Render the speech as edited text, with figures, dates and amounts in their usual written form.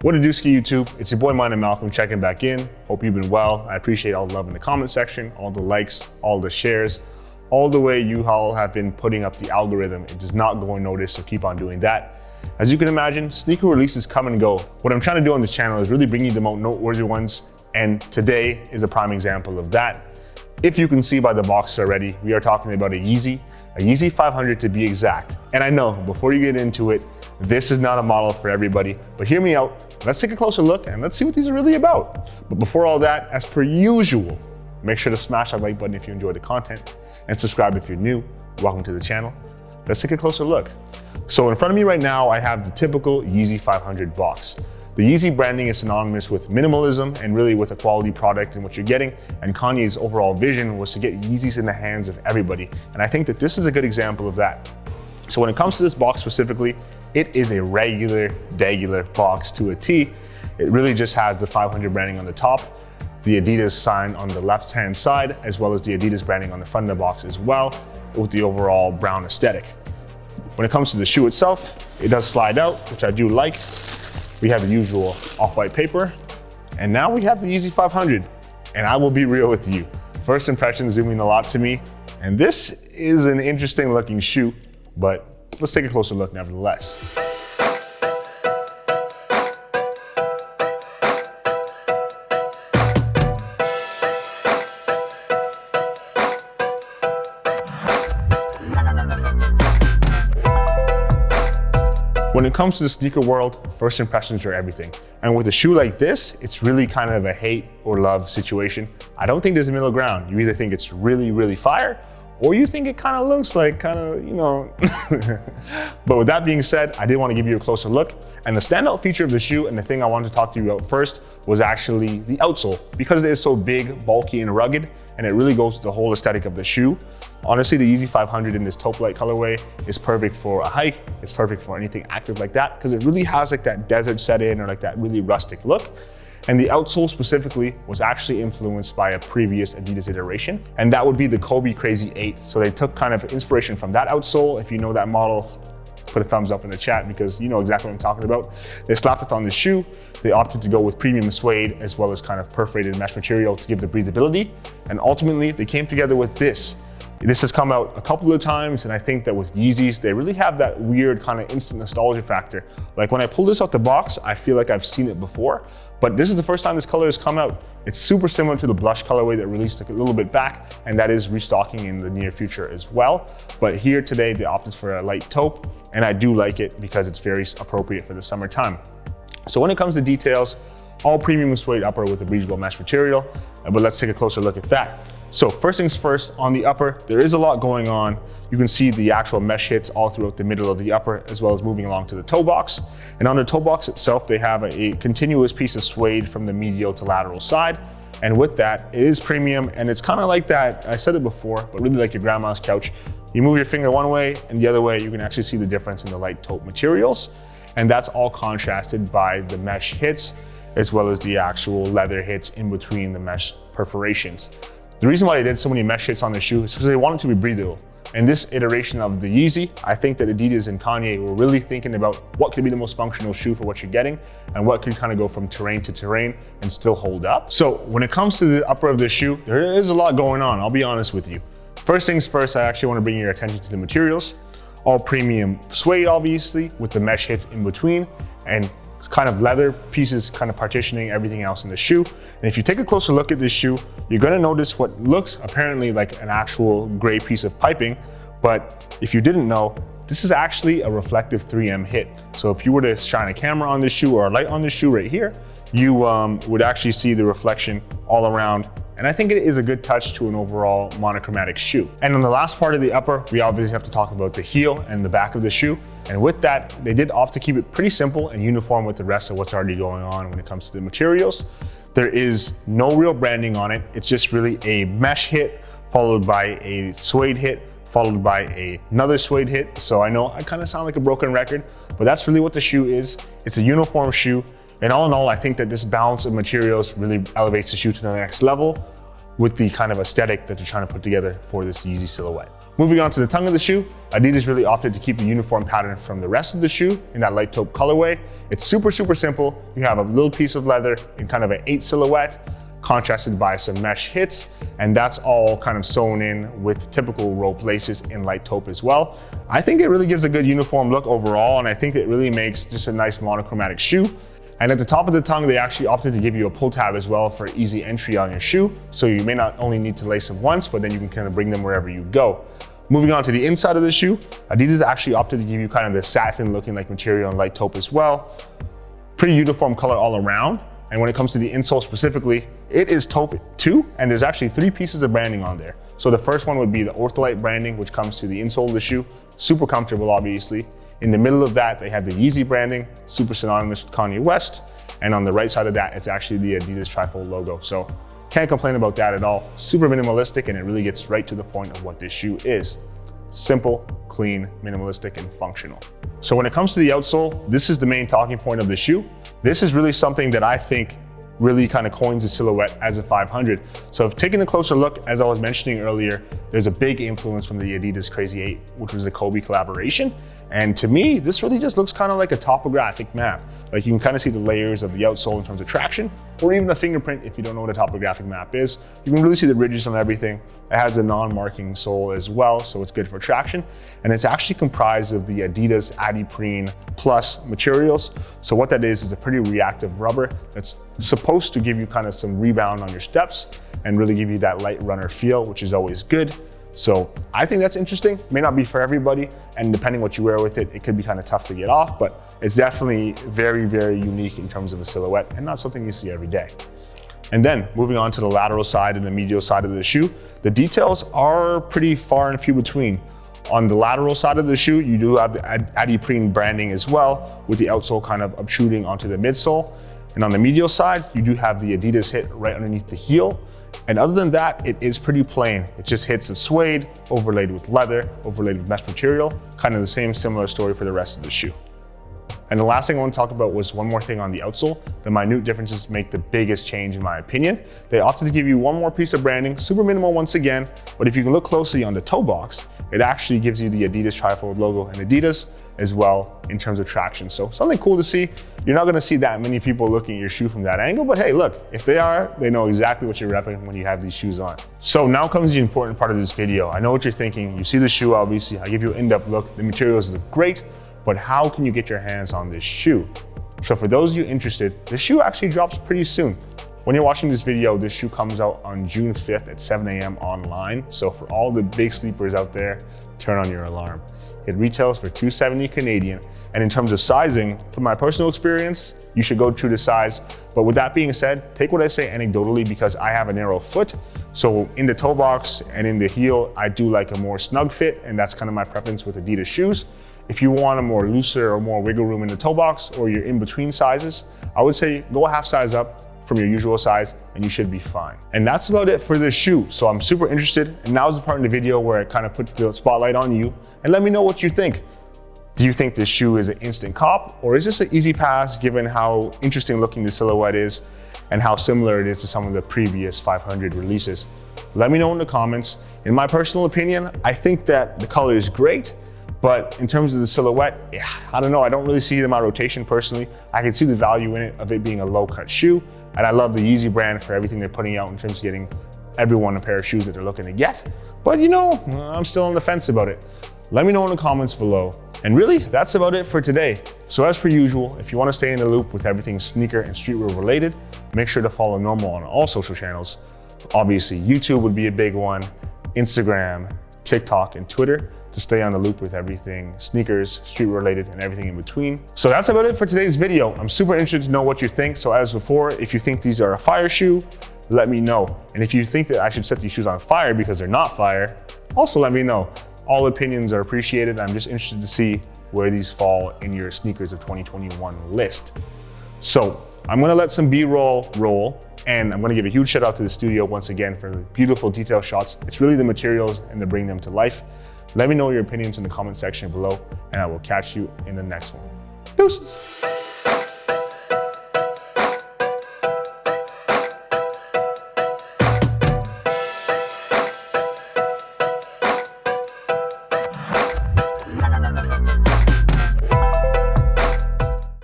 What it do, ski YouTube? It's your boy Nrml checking back in. Hope you've been well. I appreciate all the love in the comment section, all the likes, all the shares, all the way you all have been putting up the algorithm. It does not go unnoticed, so keep on doing that. As you can imagine, sneaker releases come and go. What I'm trying to do on this channel is really bring you the most noteworthy ones, and today is a prime example of that. If you can see by the box already, we are talking about a Yeezy 500 to be exact. And I know, before you get into it, this is not a model for everybody, but hear me out. Let's take a closer look and let's see what these are really about. But before all that, as per usual, make sure to smash that like button if you enjoy the content and subscribe if you're new. Welcome to the channel. Let's take a closer look. So in front of me right now, I have the typical Yeezy 500 box. The Yeezy branding is synonymous with minimalism and really with a quality product in what you're getting. And Kanye's overall vision was to get Yeezys in the hands of everybody. And I think that this is a good example of that. So when it comes to this box specifically, it is a regular box to a T. It really just has the 500 branding on the top, the Adidas sign on the left-hand side, as well as the Adidas branding on the front of the box as well, with the overall brown aesthetic. When it comes to the shoe itself, it does slide out, which I do like. We have the usual off-white paper, and now we have the Yeezy 500. And I will be real with you. First impressions do mean a lot to me, and this is an interesting looking shoe, but let's take a closer look nevertheless. When it comes to the sneaker world, first impressions are everything. And with a shoe like this, it's really kind of a hate or love situation. I don't think there's a middle ground. You either think it's really fire, or you think it kind of looks like But with that being said, I did want to give you a closer look. And the standout feature of the shoe, and the thing I wanted to talk to you about first, was actually the outsole. Because it is so big, bulky, and rugged, and it really goes with the whole aesthetic of the shoe. Honestly, the Yeezy 500 in this Taupe Light colorway is perfect for a hike. It's perfect for anything active like that, because it really has like that desert set in or like that really rustic look. And the outsole specifically was actually influenced by a previous Adidas iteration, and that would be the Kobe Crazy 8. So they took kind of inspiration from that outsole. If you know that model, put a thumbs up in the chat because you know exactly what I'm talking about. They slapped it on the shoe. They opted to go with premium suede as well as kind of perforated mesh material to give the breathability. And ultimately, they came together with this. This has come out a couple of times, and I think that with Yeezys, they really have that weird kind of instant nostalgia factor. Like when I pull this out the box, I feel like I've seen it before, but this is the first time this color has come out. It's super similar to the blush colorway that released a little bit back, and that is restocking in the near future as well. But here today, they opted for a light taupe, and I do like it because it's very appropriate for the summertime. So when it comes to details, all premium suede upper with a breathable mesh material, but let's take a closer look at that. So first things first, on the upper, there is a lot going on. You can see the actual mesh hits all throughout the middle of the upper, as well as moving along to the toe box. And on the toe box itself, they have a continuous piece of suede from the medial to lateral side. And with that, it is premium, and it's kind of like that, I said it before, but really like your grandma's couch. You move your finger one way and the other way, you can actually see the difference in the light taupe materials. And that's all contrasted by the mesh hits, as well as the actual leather hits in between the mesh perforations. The reason why they did so many mesh hits on the shoe is because they wanted to be breathable. In this iteration of the Yeezy, I think that Adidas and Kanye were really thinking about what could be the most functional shoe for what you're getting and what can kind of go from terrain to terrain and still hold up. So when it comes to the upper of the shoe, there is a lot going on, I'll be honest with you. First things first, I actually want to bring your attention to the materials. All premium suede, obviously, with the mesh hits in between, and kind of leather pieces kind of partitioning everything else in the shoe. And if you take a closer look at this shoe, you're gonna notice what looks apparently like an actual gray piece of piping, but if you didn't know, this is actually a reflective 3M hit. So if you were to shine a camera on this shoe or a light on this shoe right here, you would actually see the reflection all around. And I think it is a good touch to an overall monochromatic shoe. And on the last part of the upper, we obviously have to talk about the heel and the back of the shoe. And with that, they did opt to keep it pretty simple and uniform with the rest of what's already going on when it comes to the materials. There is no real branding on it. It's just really a mesh hit followed by a suede hit, followed by another suede hit. So I know I kind of sound like a broken record, but that's really what the shoe is. It's a uniform shoe. And all in all, I think that this balance of materials really elevates the shoe to the next level with the kind of aesthetic that they're trying to put together for this Yeezy silhouette. Moving on to the tongue of the shoe, Adidas really opted to keep a uniform pattern from the rest of the shoe in that light taupe colorway. It's super simple. You have a little piece of leather in kind of an 8 silhouette, contrasted by some mesh hits, and that's all kind of sewn in with typical rope laces in light taupe as well. I think it really gives a good uniform look overall, and I think it really makes just a nice monochromatic shoe. And at the top of the tongue, they actually opted to give you a pull tab as well for easy entry on your shoe. So you may not only need to lace them once, but then you can kind of bring them wherever you go. Moving on to the inside of the shoe, Adidas actually opted to give you kind of the satin looking like material in light taupe as well. Pretty uniform color all around. And when it comes to the insole specifically, it is taupe too, and there's actually 3 pieces of branding on there. So the first one would be the Taupe Light branding, which comes to the insole of the shoe. Super comfortable, obviously. In the middle of that, they have the Yeezy branding, super synonymous with Kanye West. And on the right side of that, it's actually the Adidas trifold logo. So can't complain about that at all. Super minimalistic, and it really gets right to the point of what this shoe is. Simple, clean, minimalistic, and functional. So when it comes to the outsole, this is the main talking point of the shoe. This is really something that I think really kind of coins the silhouette as a 500. So if taking a closer look, as I was mentioning earlier, there's a big influence from the Adidas Crazy 8, which was the Kobe collaboration. And to me, this really just looks kind of like a topographic map. Like you can kind of see the layers of the outsole in terms of traction, or even a fingerprint if you don't know what a topographic map is. You can really see the ridges on everything. It has a non-marking sole as well, so it's good for traction. And it's actually comprised of the Adidas Adiprene Plus materials. So what that is a pretty reactive rubber that's supposed to give you kind of some rebound on your steps and really give you that light runner feel, which is always good. So I think that's interesting. May not be for everybody, and depending what you wear with it, it could be kind of tough to get off, but it's definitely very unique in terms of a silhouette and not something you see every day. And then moving on to the lateral side and the medial side of the shoe, the details are pretty far and few between. On the lateral side of the shoe, you do have the Adiprene branding as well, with the outsole kind of obtruding onto the midsole. And on the medial side, you do have the Adidas hit right underneath the heel. And other than that, it is pretty plain. It just hits of suede, overlaid with leather, overlaid with mesh material, kind of the same similar story for the rest of the shoe. And the last thing I want to talk about was one more thing on the outsole. The minute differences make the biggest change in my opinion. They opted to give you one more piece of branding, super minimal once again, but if you can look closely on the toe box, it actually gives you the Adidas trifold logo and Adidas as well in terms of traction. So something cool to see. You're not gonna see that many people looking at your shoe from that angle, but hey, look, if they are, they know exactly what you're repping when you have these shoes on. So now comes the important part of this video. I know what you're thinking. You see the shoe, obviously. I give you an in-depth look. The materials look great, but how can you get your hands on this shoe? So for those of you interested, the shoe actually drops pretty soon. When you're watching this video, this shoe comes out on June 5th at 7 a.m. online. So for all the big sleepers out there, turn on your alarm. It retails for $270 Canadian. And in terms of sizing, from my personal experience, you should go true to size. But with that being said, take what I say anecdotally because I have a narrow foot. So in the toe box and in the heel, I do like a more snug fit, and that's kind of my preference with Adidas shoes. If you want a more looser or more wiggle room in the toe box, or you're in between sizes, I would say go a half size up from your usual size and you should be fine. And that's about it for this shoe. So I'm super interested, and now's the part in the video where I kind of put the spotlight on you and let me know what you think. Do you think this shoe is an instant cop, or is this an easy pass given how interesting looking the silhouette is and how similar it is to some of the previous 500 releases? Let me know in the comments. In my personal opinion, I think that the color is great, but in terms of the silhouette, I don't know, I don't really see it in my rotation personally. I can see the value in it of it being a low cut shoe, and I love the Yeezy brand for everything they're putting out in terms of getting everyone a pair of shoes that they're looking to get. But you know, I'm still on the fence about it. Let me know in the comments below. And really, that's about it for today. So as per usual, if you want to stay in the loop with everything sneaker and streetwear related, make sure to follow Nrml on all social channels. Obviously, YouTube would be a big one, Instagram, TikTok, and Twitter to stay on the loop with everything sneakers, street related, and everything in between. So that's about it for today's video. I'm super interested to know what you think. So as before, if you think these are a fire shoe, let me know. And if you think that I should set these shoes on fire because they're not fire, also let me know. All opinions are appreciated. I'm just interested to see where these fall in your sneakers of 2021 list. So I'm gonna let some B-roll roll, and I'm gonna give a huge shout out to the studio once again for the beautiful detail shots. It's really the materials and to bring them to life. Let me know your opinions in the comment section below, and I will catch you in the next one. Deuces.